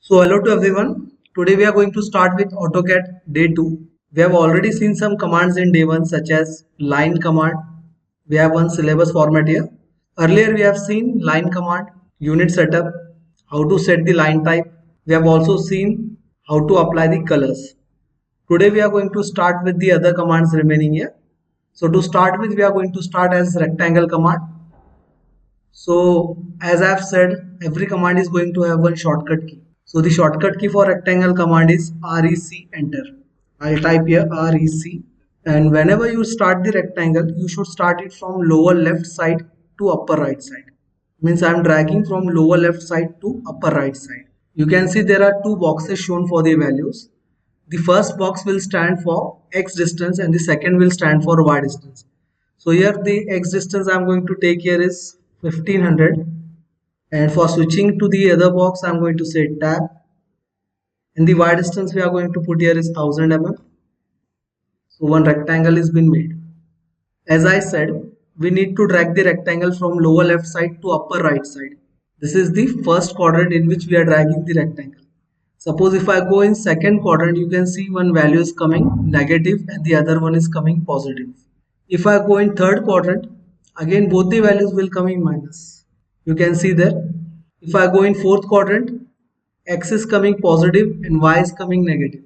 So hello to everyone. Today we are going to start with AutoCAD day 2. We have already seen some commands in day 1 such as line command. We have one syllabus format here. Earlier we have seen line command, unit setup, how to set the line type. We have also seen how to apply the colors. Today we are going to start with the other commands remaining here. So to start with, we are going to start as rectangle command. So as I have said, every command is going to have one shortcut key. So the shortcut key for rectangle command is REC enter. I'll type here REC, and whenever you start the rectangle, you should start it from lower left side to upper right side. Means I'm dragging from lower left side to upper right side. You can see there are two boxes shown for the values. The first box will stand for X distance and the second will stand for Y distance. So here the X distance I'm going to take here is 1500, and for switching to the other box I'm going to say tab, and the Y distance we are going to put here is 1000 mm. So one rectangle is been made. As I said, we need to drag the rectangle from lower left side to upper right side. This is the first quadrant in which we are dragging the rectangle. Suppose if I go in second quadrant, you can see one value is coming negative and the other one is coming positive. If I go in third quadrant, again both the values will come in minus. You can see there. If I go in fourth quadrant, X is coming positive and Y is coming negative.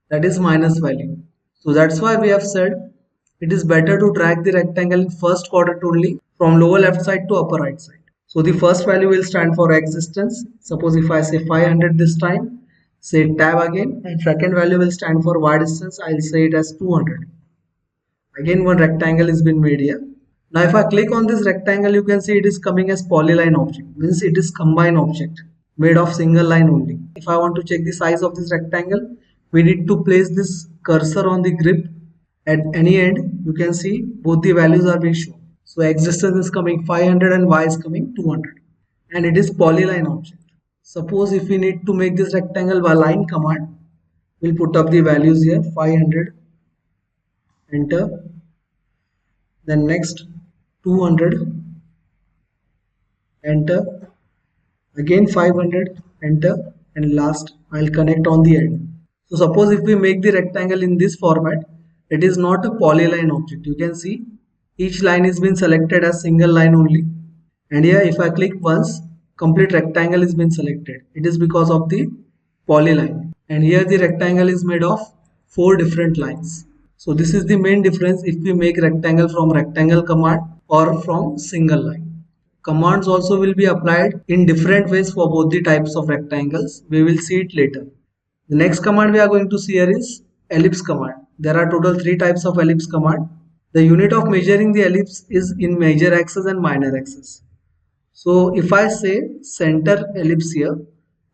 That is minus value. So that's why we have said it is better to drag the rectangle in first quadrant only from lower left side to upper right side. So the first value will stand for X distance. Suppose if I say 500 this time, say tab again, and second value will stand for Y distance. I'll say it as 200. Again one rectangle has been made here. Now if I click on this rectangle, you can see it is coming as polyline object. Means it is combined object made of single line only. If I want to check the size of this rectangle, we need to place this cursor on the grip at any end. You can see both the values are being shown. So X distance is coming 500 and Y is coming 200, and it is polyline object. Suppose if we need to make this rectangle by line command, we'll put up the values here, 500, enter, then next 200, enter, again 500, enter, and last I'll connect on the end. So suppose if we make the rectangle in this format, it is not a polyline object. You can see each line is been selected as single line only, and here if I click once, complete rectangle is been selected. It is because of the polyline, and here the rectangle is made of 4 different lines. So this is the main difference if we make rectangle from rectangle command or from single line. Commands also will be applied in different ways for both the types of rectangles. We will see it later. The next command we are going to see here is ellipse command. There are total 3 types of ellipse command. The unit of measuring the ellipse is in major axis and minor axis. So if I say center ellipse here,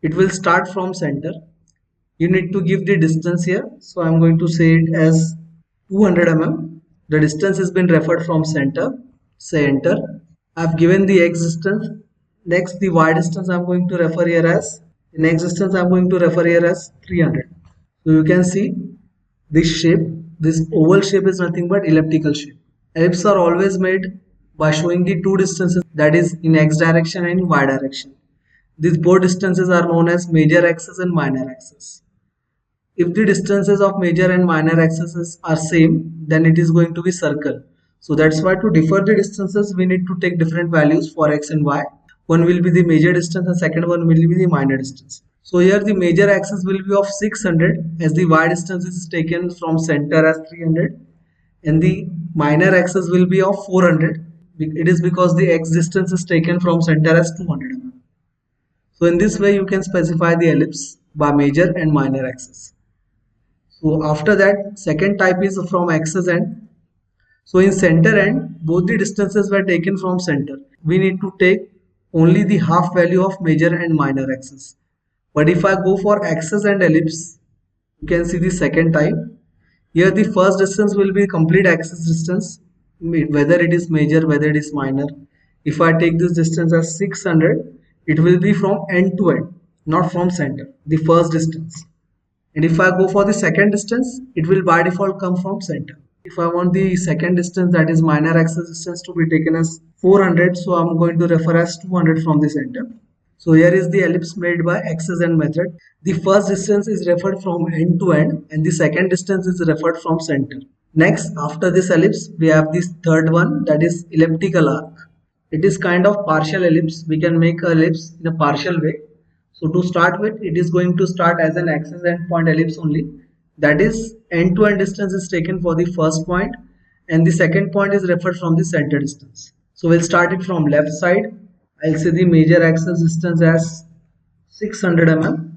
it will start from center. You need to give the distance here. So I'm going to say it as 200 mm. The distance has been referred from center. Say enter. I've given the X distance. Next the Y distance I'm going to refer here as, the next distance I'm going to refer here as 300. So you can see this shape, this oval shape is nothing but elliptical shape. Ellipses are always made by showing the two distances, that is in X direction and in Y direction. These both distances are known as major axis and minor axis. If the distances of major and minor axes are same, then it is going to be circle. So that's why to differ the distances, we need to take different values for X and Y. One will be the major distance and second one will be the minor distance. So here the major axis will be of 600 as the Y distance is taken from center as 300, and the minor axis will be of 400. It is because the X distance is taken from center as 200 mm. So in this way you can specify the ellipse by major and minor axis. So after that, second type is from axis end. So in center end, both the distances were taken from center. We need to take only the half value of major and minor axis. But if I go for axis and ellipse, you can see the second type. Here the first distance will be complete axis distance, whether it is major, whether it is minor. If I take this distance as 600, it will be from end to end, not from center, the first distance. And if I go for the second distance, it will by default come from center. If I want the second distance, that is minor axis distance, to be taken as 400, so I'm going to refer as 200 from the center. So here is the ellipse made by axis and method. The first distance is referred from end to end and the second distance is referred from center. Next, after this ellipse, we have this third one, that is elliptical arc. It is kind of partial ellipse. We can make a ellipse in a partial way. So to start with, it is going to start as an axis and point ellipse only. That is, end to end distance is taken for the first point and the second point is referred from the center distance. So we'll start it from left side. I'll say the major axis distance as 600 mm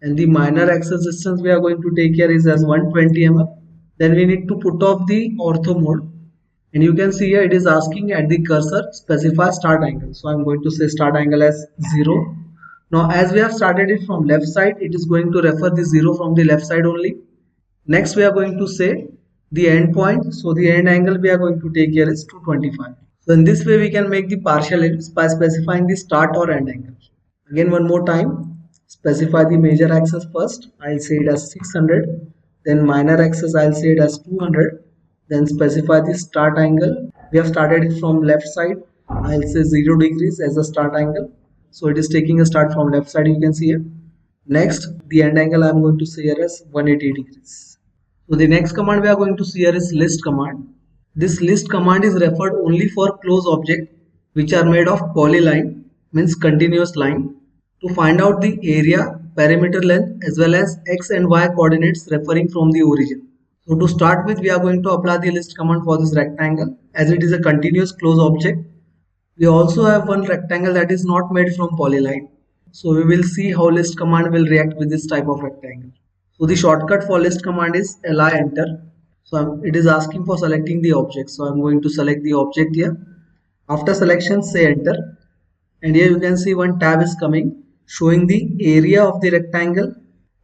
and the minor axis distance we are going to take here is as 120 mm. Then we need to put off the ortho mode and you can see here it is asking at the cursor specify start angle. So I'm going to say start angle as 0. Now as we have started it from left side, it is going to refer the 0 from the left side only. Next we are going to say the end point. So the end angle we are going to take here is 225. So in this way we can make the partial ellipse by specifying the start or end angle. Again one more time, specify the major axis first. I'll say it as 600. Then minor axis I'll say it as 200. Then specify the start angle. We have started it from left side. I'll say 0 degrees as a start angle. So it is taking a start from left side, you can see here. Next, the end angle I'm going to say here as 180 degrees. So the next command we are going to see here is list command. This list command is referred only for close objects which are made of polyline, means continuous line, to find out the area, perimeter length as well as x and y coordinates referring from the origin. So to start with, we are going to apply the list command for this rectangle as it is a continuous close object. We also have one rectangle that is not made from polyline. So we will see how list command will react with this type of rectangle. So the shortcut for list command is li enter. So it is asking for selecting the object. So I'm going to select the object here. After selection, say enter. And here you can see one tab is coming showing the area of the rectangle,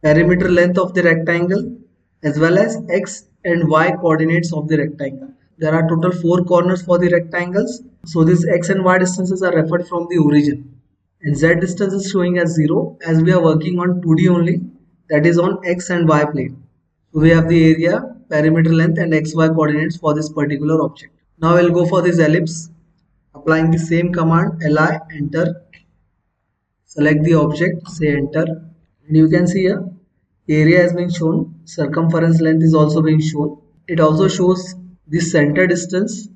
perimeter length of the rectangle, as well as x and y coordinates of the rectangle. There are total 4 corners for the rectangles. So these x and y distances are referred from the origin. And z distance is showing as 0 as we are working on 2D only, that is on x and y plane. So we have the area, perimeter length and xy coordinates for this particular object. Now we'll go for this ellipse. Applying the same command, li enter. Select the object, say enter. And you can see here, area has been shown, circumference length is also being shown. It also shows the center distance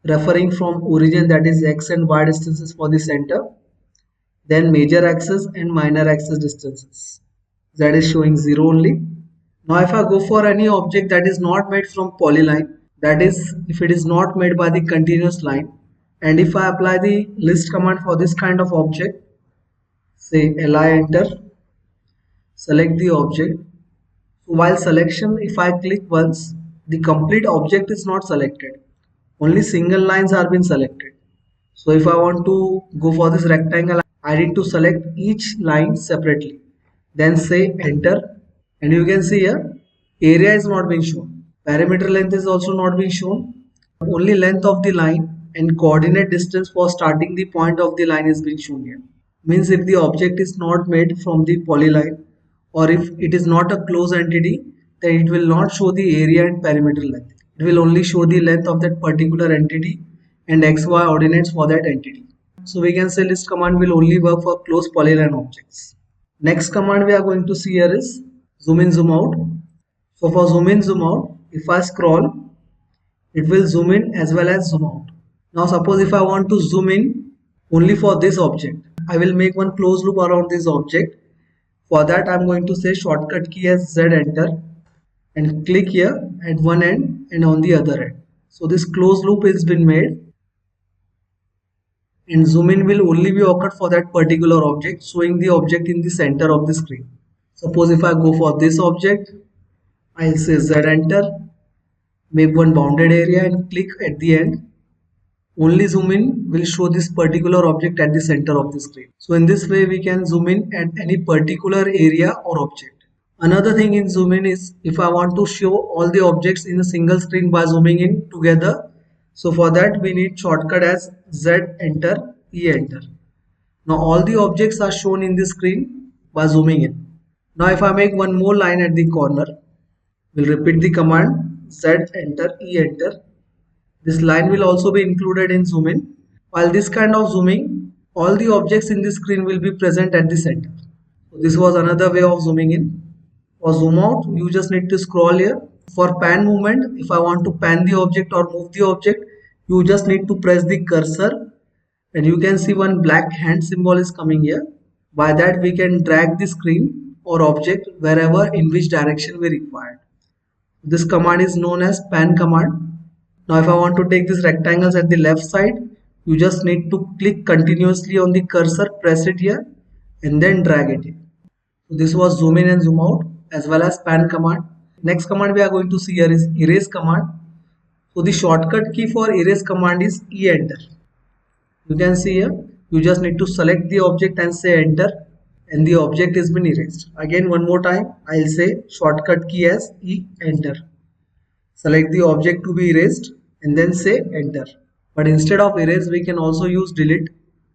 referring from origin, that is x and y distances for the center. Then major axis and minor axis distances. That is showing 0 only. Now if I go for any object that is not made from polyline, that is if it is not made by the continuous line, and if I apply the list command for this kind of object, say li enter, select the object. So while selection, if I click once, the complete object is not selected. Only single lines are being selected. So if I want to go for this rectangle, I need to select each line separately. Then say enter. And you can see here, area is not being shown. Perimeter length is also not being shown. Only length of the line and coordinate distance for starting the point of the line is being shown here. Means if the object is not made from the polyline or if it is not a closed entity, then it will not show the area and perimeter length. It will only show the length of that particular entity and xy ordinates for that entity. So we can say list command will only work for closed polyline objects. Next command we are going to see here is zoom in, zoom out. So for zoom in, zoom out, if I scroll, it will zoom in as well as zoom out. Now suppose if I want to zoom in only for this object, I will make one closed loop around this object. For that I am going to say shortcut key as Z enter and click here at one end and on the other end. So this closed loop has been made and zoom in will only be occurred for that particular object, showing the object in the center of the screen. Suppose if I go for this object, I'll say Z enter, make one bounded area and click at the end. Only zoom in will show this particular object at the center of the screen. So in this way we can zoom in at any particular area or object. Another thing in zoom in is if I want to show all the objects in a single screen by zooming in together. So for that we need shortcut as Z enter, E enter. Now all the objects are shown in the screen by zooming in. Now if I make one more line at the corner, we'll repeat the command Z enter, E enter. This line will also be included in zoom in. While this kind of zooming all the objects in the screen will be present at the center. So this was another way of zooming in. For zoom out, you just need to scroll here. For pan movement, if I want to pan the object or move the object, you just need to press the cursor and you can see one black hand symbol is coming here. By that we can drag the screen or object wherever in which direction we require. This command is known as pan command. Now if I want to take these rectangles at the left side, you just need to click continuously on the cursor, press it here and then drag it here. So this was zoom in and zoom out as well as pan command. Next command we are going to see here is erase command. So the shortcut key for erase command is E enter. You can see here, you just need to select the object and say enter and the object has been erased. Again one more time, I'll say shortcut key as E enter. Select the object to be erased and then say enter. But instead of erase, we can also use delete.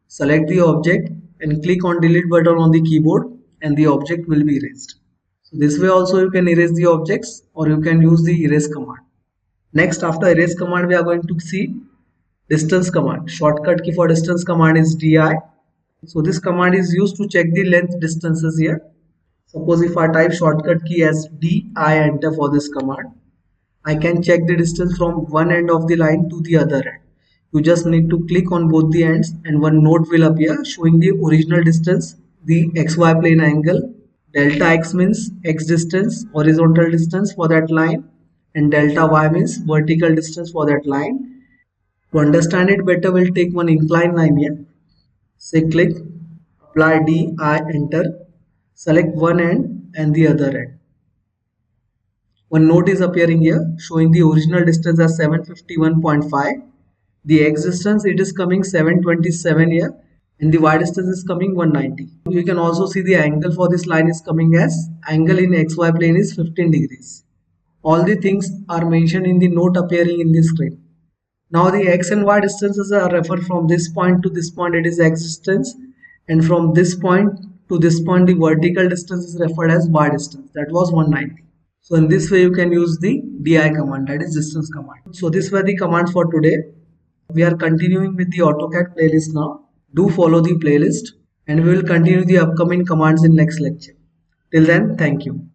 Select the object and click on delete button on the keyboard and the object will be erased. So this way also you can erase the objects or you can use the erase command. Next, after erase command, we are going to see distance command. Shortcut key for distance command is DI. So this command is used to check the length distances here. Suppose if I type shortcut key as DI enter for this command, I can check the distance from one end of the line to the other end. You just need to click on both the ends and one note will appear showing the original distance, the XY plane angle. Delta X means X distance, horizontal distance for that line, and delta Y means vertical distance for that line. To understand it better, we'll take one inclined line here. Say click, apply DI, enter, select one end and the other end. One note is appearing here showing the original distance as 751.5. The X distance it is coming 727 here and the Y distance is coming 190. You can also see the angle for this line is coming as angle in XY plane is 15 degrees. All the things are mentioned in the note appearing in the screen. Now the X and Y distances are referred from this point to this point, it is X distance, and from this point to this point the vertical distance is referred as Y distance, that was 190. So in this way you can use the DI command, that is distance command. So these were the commands for today. We are continuing with the AutoCAD playlist now. Do follow the playlist and we will continue the upcoming commands in next lecture. Till then, thank you.